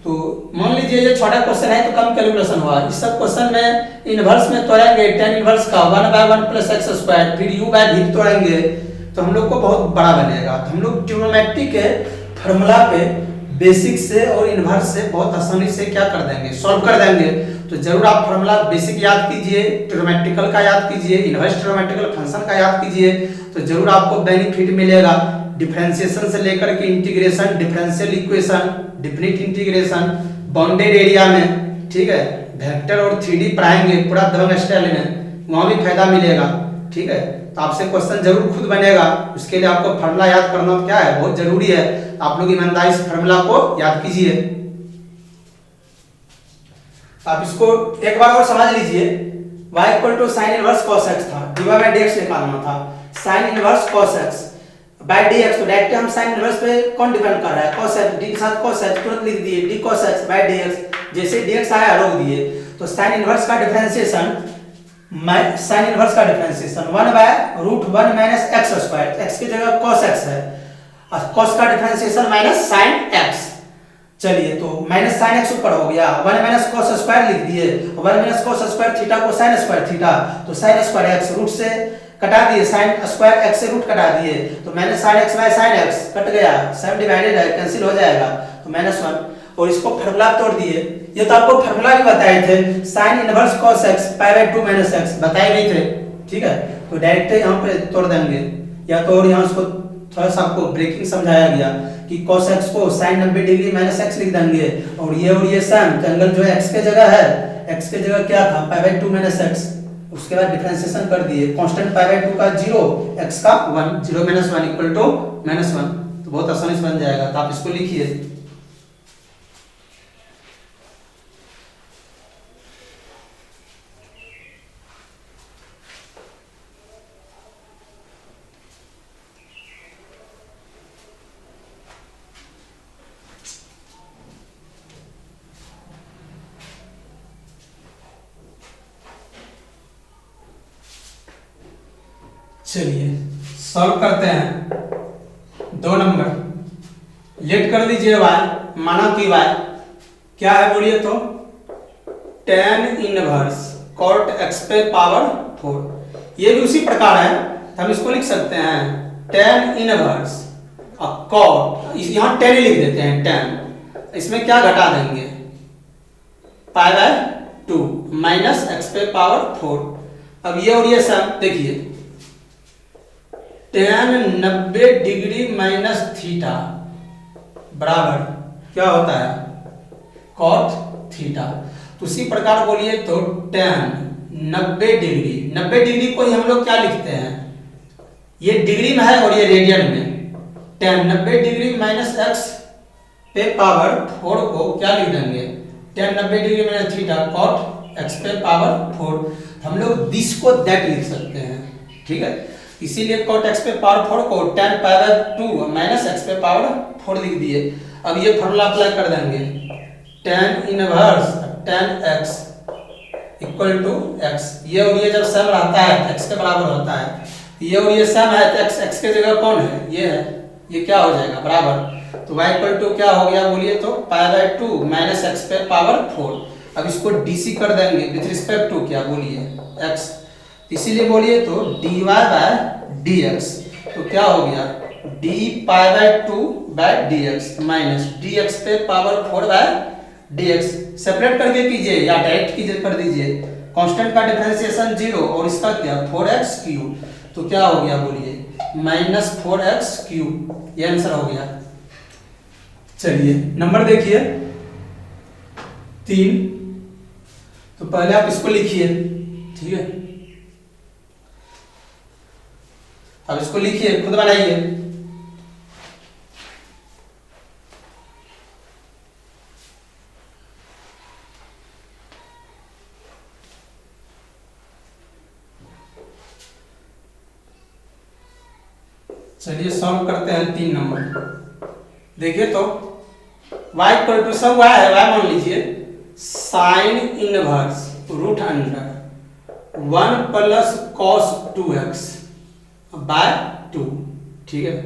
तो मान लीजिए ये छोटा क्वेश्चन है तो कम कैलकुलेशन हुआ, इस सब क्वेश्चन में इनवर्स में तोड़ेंगे tan इनवर्स का 1/1 + x², फिर u बाय v तोड़ेंगे तो हम लोग को बहुत बड़ा बनेगा। तो हम लोग ट्रिग्नोमेट्री के फार्मूला पे बेसिक से और इनवर्स से बहुत आसानी से क्या कर देंगे सॉल्व कर देंगे। तो जरूर आप फार्मूला बेसिक याद कीजिए, ट्रिग्नोमेट्रिकल का याद कीजिए, इनवर्स ट्रिग्नोमेट्रिकल फंक्शन का याद कीजिए, तो जरूर आपको बेनिफिट मिलेगा। डिफरेंशिएशन से लेकर के integration, differential equation, definite integration, bounded area में, ठीक है, वेक्टर और 3D पढ़ाएंगे पूरा दबंग स्टाइल में, वहां भी फायदा मिलेगा, ठीक है। तो आपसे क्वेश्चन जरूर खुद बनेगा, उसके लिए आपको फार्मूला याद करना क्या है बहुत जरूरी है, आप लोग ईमानदारी से फार्मूला को याद कीजिए। आप इसको एक बार और समझ लीजिए, y = sin inverse cos x था, dy बाय dx निकालना था, sin inverse cos x by dx, तो डायरेक्ट हम sin इनवर्स पे कौन डिपेंड कर रहा है cos x, d के साथ cos x तुरंत लिख दिए d cos x by dx, जैसे dx आया रोक दिए, तो sin इनवर्स का डिफरेंशिएशन sin इनवर्स का डिफरेंशिएशन 1/√1 - x², x की जगह cos x है, और cos का डिफरेंशिएशन -sin x, चलिए तो -sin x ऊपर हो गया, 1 - cos² लिख दिए, 1 - cos² थीटा को sin² थीटा, तो sin² x रूट से कटा दिए, sin² x से रूट कटा दिए, तो -sin x by sin x cut गया, सब डिवाइडेड है कैंसिल हो जाएगा, तो -1, और इसको फार्मूला तोड़ दिए। ये तो आपको फार्मूला भी बताए थे, sin inverse cos x pi by 2 minus x बताए भी थे, ठीक है। तो डायरेक्ट यहाँ पे तोड़ देंगे, या तो और यहाँ उसको थोड़ा सा आपको ब्रेकिंग समझाया गया कि cos x को sin 90 डिग्री माइनस x लिख देंगे, और ये सम एंगल जो है x के जगह है, x के जगह क्या था पाई बाय 2 माइनस x, उसके बाद डिफरेंशिएशन कर दिए, कांस्टेंट पाई बाय 2 का 0, x का 1, 0 - 1 इक्वल टू -1, तो बहुत आसानी से बन जाएगा। तो आप इसको लिखिए, चलिए सॉल्व करते हैं। 2 नंबर लेट कर दीजिए y, माना कि y क्या है बोलिए तो tan इनवर्स cot x पे पावर 4, ये भी उसी प्रकार है, तो हम इसको लिख सकते हैं tan इनवर्स cot, यहाँ tan लिख देते हैं tan, इसमें क्या घटा देंगे पाई बाय 2 माइनस x पे पावर 4। अब ये और ये सब देखिए, tan 90 डिग्री माइनस थीटा बराबर क्या होता है कॉट थीटा। तो उसी प्रकार बोलिए तो tan 90 डिग्री, 90 डिग्री को ही हम लोग क्या लिखते हैं, ये डिग्री में है और ये रेडियन में। tan 90 डिग्री माइनस एक्स पे पावर 4 को क्या लिख देंगे, tan 90 degree minus theta cot x पे पावर 4। हम लोग दिस को दैट लिख सकते हैं, ठीक है। इसीलिए कॉट एक्स पे पावर 4 को tan pi by 2 minus x पे पावर 4 लिख दिए। अब ये फॉर्मूला अप्लाई कर देंगे, tan inverse tan x equal to x। ये और ये जब सेम रहता है x के बराबर होता है, ये और ये सेम है तो x के जगह कौन है, ये है, ये क्या हो जाएगा बराबर। तो y इक्वल टू क्या हो गया बोलिए तो पाई बाय 2 माइनस एक्स पे पावर 4। अब इसको dc कर देंगे विथ रिस्पेक्ट टू क्या बोलिए x, इसीलिए बोलिए तो dy बाय dx। तो क्या हो गया d pi by 2 by dx minus dx पे पावर 4 बाय dx। सेपरेट करके कीजिए या डायरेक्ट कीजिए कर दीजिए, कांस्टेंट का डिफरेंशिएशन 0 और इसका क्या 4x क्यूब। तो क्या हो गया बोलिए माइनस 4x क्यूब, ये आंसर हो गया। चलिए नंबर देखिए 3। तो पहले आप इसको लिखिए, ठीक है, अब इसको लिखिए खुद बनाइए। चलिए सॉल्व करते हैं 3 नंबर। देखिए तो y इक्वल टू सब y है, y मान लीजिए sine inverse root under 1 plus cos 2x by 2, ठीक है।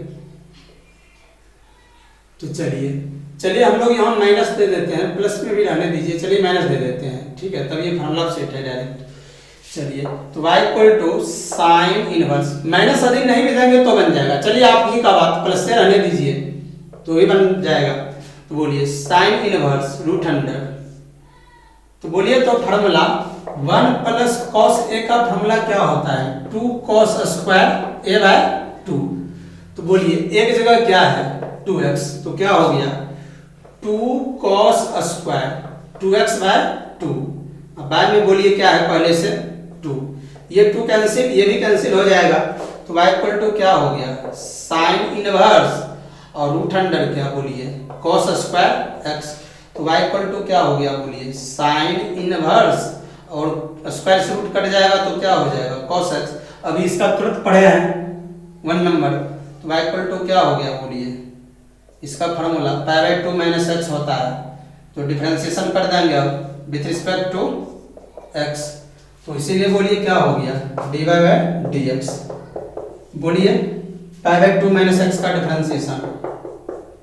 तो चलिए हम लोग यहाँ माइनस दे देते हैं, प्लस में भी रहने दीजिए, चलिए माइनस दे देते हैं, ठीक है, तब ये फॉर्मूला सेट है डायरेक्ट। चलिए तो y equal to sine inverse, minus अधिक नहीं भी देंगे तो बन जाएगा, चलिए आप ही का बात प्लस से रहने दीजिए तो ही बन जाएगा। तो बोलिए साइन इनवर्स रूट अंडर, तो बोलिए तो फॉर्मूला 1 प्लस कॉस ए का फॉर्मूला क्या होता है 2 कॉस स्क्वायर ए बाय 2। तो बोलिए एक जगह क्या है 2x, तो क्या हो गया 2 कॉस स्क्वायर 2x बाय 2। अब बाद में बोलिए क्या है पहले से 2, ये 2 कैंसिल, ये भी कैंसिल हो जाएगा। तो y इक्वल टू क्या हो गया साइन इनवर्स और रूट अंडर क्या बोलिए कॉस स्क्वायर x। तो y इक्वल टू क्या हो गया बोलिए साइन इनवर्स और स्क्वायर से रूट कट जाएगा तो क्या हो जाएगा cos x। अभी इसका तुरंत पढ़े हैं 1 नंबर। तो y इक्वल टू क्या हो गया बोलिए इसका formula pi by 2 minus x होता है, तो डिफरेंशिएशन कर देंगे अब विथ रिस्पेक्ट टू x। तो इसीलिए बोलिए क्या हो गया dy बाय dx। बोलिए पाई बाय 2 माइनस x का differentiation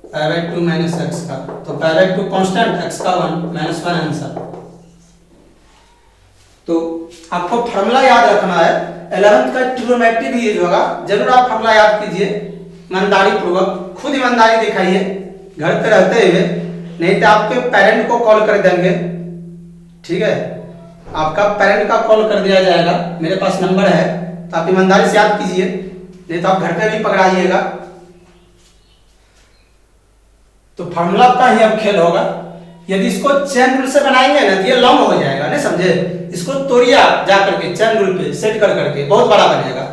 pi by 2 minus x का, तो पाई बाय 2 कांस्टेंट x का 1 माइनस 1 आंसर। तो आपको फार्मूला याद रखना है, 11th का ट्रिग्नोमेट्री भी यूज होगा, जरूर आप फार्मूला याद कीजिए ईमानदारी पूर्वक, खुद ईमानदारी दिखाइए घर पे रहते हुए, नहीं तो आपके पेरेंट को कॉल कर देंगे, ठीक है, आपका पेरेंट का कॉल कर दिया जाएगा, मेरे पास नंबर है, तो आप ईमानदारी से याद कीजिए, नहीं तो आप घर पे भी पकड़ाइएगा। तो फार्मूला का ही अब खेल होगा, यदि इसको चेन रूल से बनाएंगे ना तो ये लॉन्ग हो जाएगा, नहीं समझे, इसको तोड़िए जा करके चेन रूल पे सेट कर करके, बहुत बड़ा बनेगा।